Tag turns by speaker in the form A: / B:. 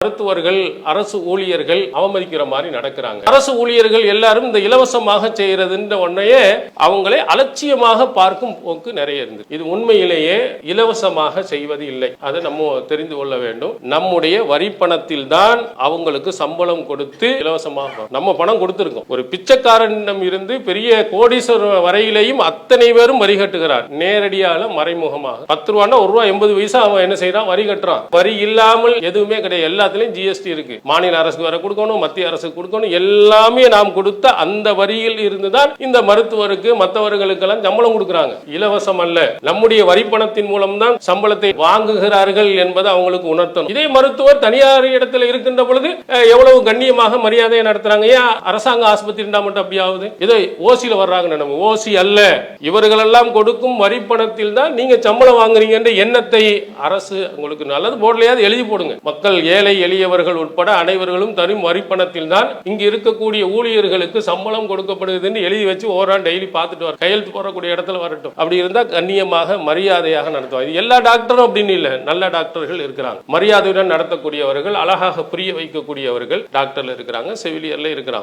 A: மருத்துவர்கள், அரசு ஊழியர்கள் அவமதிக்கிற மாதிரி நடக்கிறாங்க. அரசு ஊழியர்கள் எல்லாரும் இந்த இலவசமாக செய்யறதுன்ற ஒன்றையே அவங்களை அலட்சியமாக பார்க்கும் போக்கு நிறைய இருந்து. இது உண்மையிலேயே இலவசமாக செய்வது இல்லை. அதை நம்ம தெரிந்து கொள்ள வேண்டும். நம்முடைய வரி பணத்தில் தான் அவங்களுக்கு சம்பளம் கொடுத்து இலவசமாக நம்ம பணம் கொடுத்திருக்கோம். ஒரு பிச்சைக்காரனிடம் இருந்து பெரிய கோடீஸ்வரர் வரையிலேயும் அத்தனை பேரும் வரி கட்டுகிறார். நேரடியாக மறைமுகமாக 10 ரூபான்னா 1 ரூபா 80 பைசா அவன் என்ன செய்யறான்? வரி கட்டுறான். வரி இல்லாமல் எதுவுமே கிடையாது. எல்லாத்திலையும் ஜிஎஸ்டி இருக்கு. மாநில அரசுக்கு வர கொடுக்கணும், மத்திய அரசுக்கு கொடுக்கணும். எல்லாமே நாம் கொடுத்த அந்த வரியில் இருந்துதான் இந்த மருத்துவருக்கு மற்றவர்களுக்கெல்லாம் சம்பளம் கொடுக்கிறாங்க. இலவசம் அல்ல. நம்முடைய வரி பணத்தின் மூலம் தான் சம்பளத்தை வாங்குகிறார்கள் என்பதை அவங்களுக்கு உணர்த்தணும். இதே மருத்துவர் தனியார் இடத்துல இருக்கின்ற பொழுது எவ்வளவு கண்ணியமாக மரியாதையை நடத்துறாங்க. ஏன் அரசாங்க ஆஸ்பத்திரி மட்டும் அப்படியாவது? இதை ஓசியில வர்றாங்க. நம்ம ஓசி அல்ல. இவர்களெல்லாம் கொடுக்கும் வரி பணத்தில் தான் நீங்க சம்பளம் வாங்குறீங்க என்ற எண்ணத்தை அரசு உங்களுக்கு நல்லது போர்டிலையாவது எழுதி போடுங்க. மக்கள், ஏழை எளியவர்கள் உட்பட அனைவர்களும் தரும் வரி பணத்தில் தான் இங்கு இருக்கக்கூடிய ஊழியர்களுக்கு சம்பளம் கொடுக்கப்படுதுன்னு எழுதி வச்சு ஓரான் டெய்லி பார்த்துட்டு வர, கையெழுத்து போடக்கூடிய இடத்துல வரட்டும். அப்படி இருந்தா கண்ணியமாக மரியாதையாக நடத்துவாங்க. எல்லா டாக்டரும் அப்படின்னு இல்ல, நல்ல டாக்டர்கள் இருக்கிறாங்க. மரியாதையுடன் நடத்தக்கூடியவர்கள், அழகாக புரிய வைக்கக்கூடியவர்கள் டாக்டர்ல இருக்கிறாங்க, செவிலியர்ல இருக்கிறாங்க.